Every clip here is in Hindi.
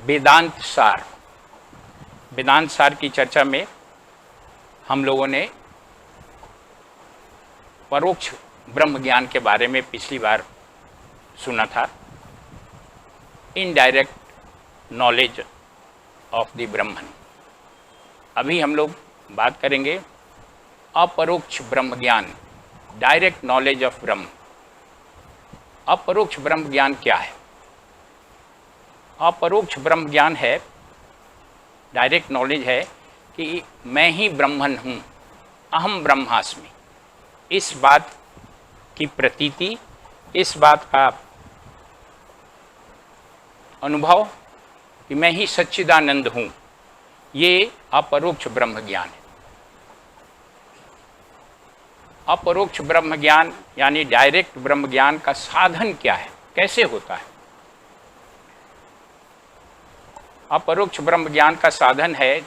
वेदांत सार। वेदांत सार की चर्चा में हम लोगों ने परोक्ष ब्रह्म ज्ञान के बारे में पिछली बार सुना था। इनडायरेक्ट नॉलेज ऑफ द ब्रह्मन। अभी हम लोग बात करेंगे अपरोक्ष ब्रह्म ज्ञान, डायरेक्ट नॉलेज ऑफ ब्रह्म। अपरोक्ष ब्रह्म ज्ञान क्या है? अपरोक्ष ब्रह्म ज्ञान है, डायरेक्ट नॉलेज है कि मैं ही ब्रह्मन हूँ, अहम ब्रह्मास्मि। इस बात की प्रतीति, इस बात का अनुभव कि मैं ही सच्चिदानंद हूँ, ये अपरोक्ष ब्रह्म ज्ञान है। अपरोक्ष ब्रह्म ज्ञान यानी डायरेक्ट ब्रह्म ज्ञान का साधन क्या है, कैसे होता है? अपरोक्ष ब्रह्म ज्ञान का साधन है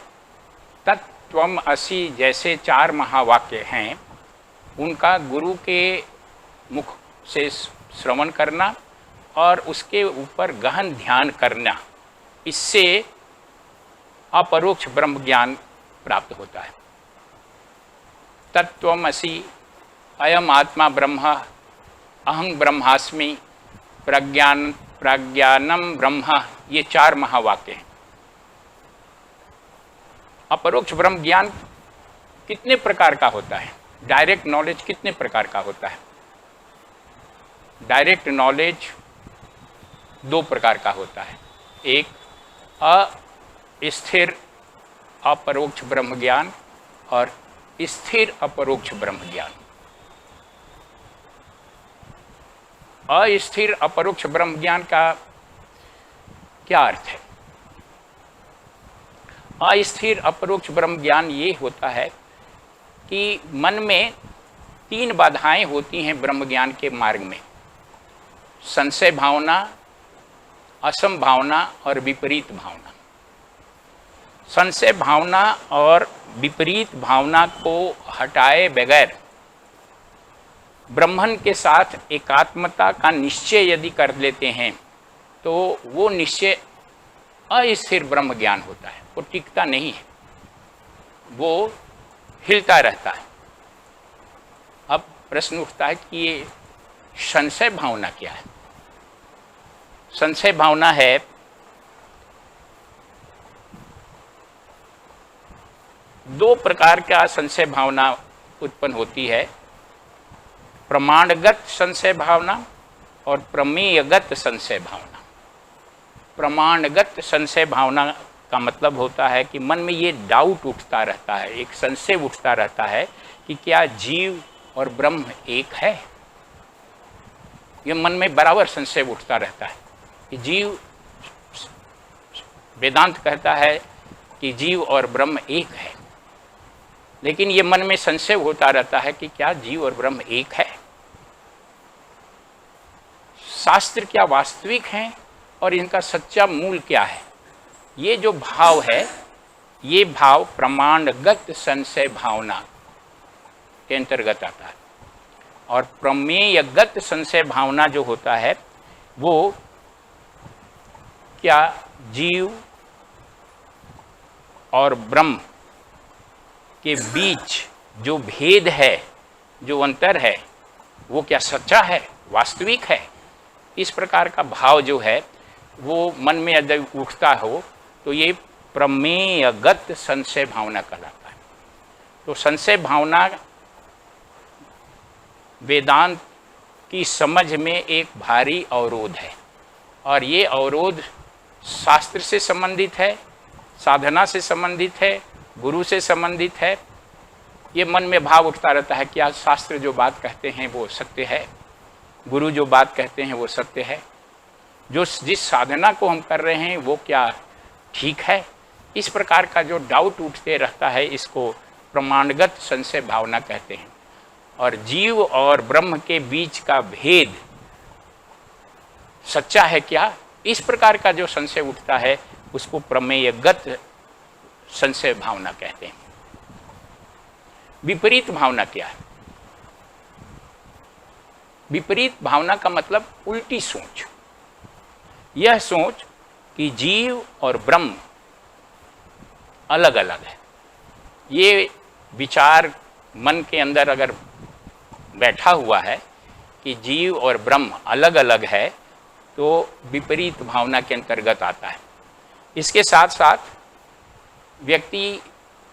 तत्त्वम् असि जैसे 4 महावाक्य हैं, उनका गुरु के मुख से श्रवण करना और उसके ऊपर गहन ध्यान करना। इससे अपरोक्ष ब्रह्म ज्ञान प्राप्त होता है। तत्त्वम् असि, अयम आत्मा ब्रह्म, अहं ब्रह्मास्मि, प्रज्ञानम ब्रह्म, ये 4 महावाक्य हैं। अपरोक्ष ब्रह्म ज्ञान कितने प्रकार का होता है? डायरेक्ट नॉलेज कितने प्रकार का होता है? डायरेक्ट नॉलेज 2 प्रकार का होता है। एक अस्थिर अपरोक्ष ब्रह्म ज्ञान और स्थिर अपरोक्ष ब्रह्म ज्ञान। अस्थिर अपरोक्ष ब्रह्म ज्ञान का क्या अर्थ है? अस्थिर अपरोक्ष ब्रह्म ज्ञान ये होता है कि मन में 3 बाधाएं होती हैं ब्रह्म ज्ञान के मार्ग में: संशय भावना, असम भावना और विपरीत भावना। संशय भावना और विपरीत भावना को हटाए बगैर ब्रह्मन के साथ एकात्मता का निश्चय यदि कर लेते हैं तो वो निश्चय अस्थिर ब्रह्म ज्ञान होता है। वो टिकता नहीं है, वो हिलता रहता है। अब प्रश्न उठता है कि ये संशय भावना क्या है? संशय भावना है दो प्रकार का संशय भावना उत्पन्न होती है: प्रमाणगत संशय भावना और प्रमेयगत संशय भावना। प्रमाणगत संशय भावना का मतलब होता है कि मन में ये डाउट उठता रहता है, एक संशय उठता रहता है कि क्या जीव और ब्रह्म एक है। ये मन में बराबर संशय उठता रहता है कि जीव, वेदांत कहता है कि जीव और ब्रह्म एक है, लेकिन ये मन में संशय होता रहता है कि क्या जीव और ब्रह्म एक है। शास्त्र क्या वास्तविक हैं और इनका सच्चा मूल क्या है? ये जो भाव है, ये भाव प्रमाणगत संशय भावना के अंतर्गत आता है। और प्रमेयगत संशय भावना जो होता है वो क्या जीव और ब्रह्म के बीच जो भेद है, जो अंतर है, वो क्या सच्चा है, वास्तविक है? इस प्रकार का भाव जो है वो मन में यदि उठता हो तो ये प्रमेयगत संशय भावना कहलाता है। तो संशय भावना वेदांत की समझ में एक भारी अवरोध है, और ये अवरोध शास्त्र से संबंधित है, साधना से संबंधित है, गुरु से संबंधित है। ये मन में भाव उठता रहता है, क्या शास्त्र जो बात कहते हैं वो सत्य है, गुरु जो बात कहते हैं वो सत्य है, जिस साधना को हम कर रहे हैं वो क्या ठीक है? इस प्रकार का जो डाउट उठते रहता है, इसको प्रमाणगत संशय भावना कहते हैं। और जीव और ब्रह्म के बीच का भेद सच्चा है क्या, इस प्रकार का जो संशय उठता है उसको प्रमेयगत संशय भावना कहते हैं। विपरीत भावना क्या है? विपरीत भावना का मतलब उल्टी सोच। यह सोच कि जीव और ब्रह्म अलग अलग है। ये विचार मन के अंदर अगर बैठा हुआ है कि जीव और ब्रह्म अलग अलग है, तो विपरीत भावना के अंतर्गत आता है। इसके साथ साथ व्यक्ति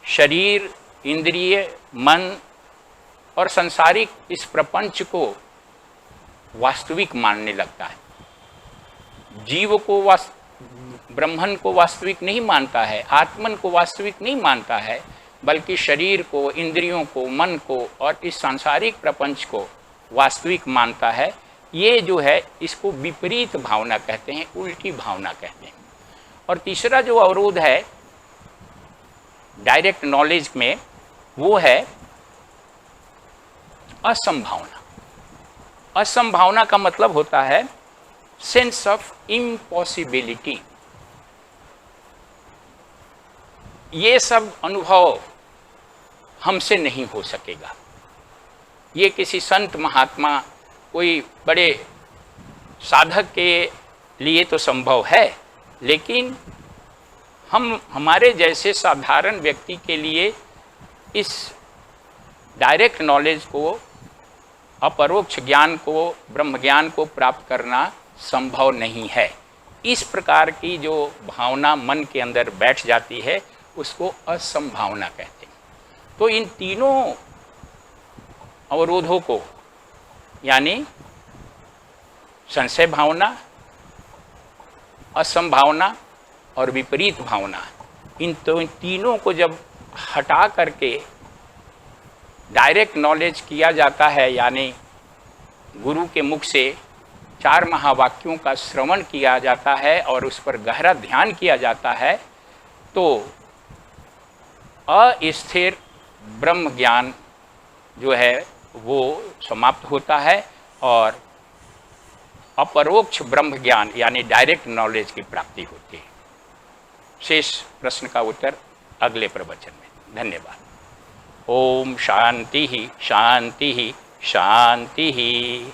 शरीर, इंद्रिय, मन और सांसारिक इस प्रपंच को वास्तविक मानने लगता है। जीव को ब्रह्मन को वास्तविक नहीं मानता है, आत्मन को वास्तविक नहीं मानता है, बल्कि शरीर को, इंद्रियों को, मन को और इस सांसारिक प्रपंच को वास्तविक मानता है। ये जो है इसको विपरीत भावना कहते हैं, उल्टी भावना कहते हैं। और तीसरा जो अवरोध है डायरेक्ट नॉलेज में, वो है असंभावना। असंभावना का मतलब होता है सेंस ऑफ इम्पॉसिबिलिटी। ये सब अनुभव हमसे नहीं हो सकेगा। ये किसी संत महात्मा, कोई बड़े साधक के लिए तो संभव है, लेकिन हमारे जैसे साधारण व्यक्ति के लिए इस डायरेक्ट नॉलेज को, अपरोक्ष ज्ञान को, ब्रह्म ज्ञान को प्राप्त करना संभव नहीं है। इस प्रकार की जो भावना मन के अंदर बैठ जाती है उसको असंभावना कहते हैं। तो इन तीनों अवरोधों को, यानी संशय भावना, असंभावना और विपरीत भावना, इन तीनों को जब हटा करके डायरेक्ट नॉलेज किया जाता है, यानी गुरु के मुख से 4 महावाक्यों का श्रवण किया जाता है और उस पर गहरा ध्यान किया जाता है, तो अस्थिर ब्रह्म ज्ञान जो है वो समाप्त होता है और अपरोक्ष ब्रह्म ज्ञान यानी डायरेक्ट नॉलेज की प्राप्ति होती है। शेष प्रश्न का उत्तर अगले प्रवचन में। धन्यवाद। ओम शांति ही शांति ही शांति ही।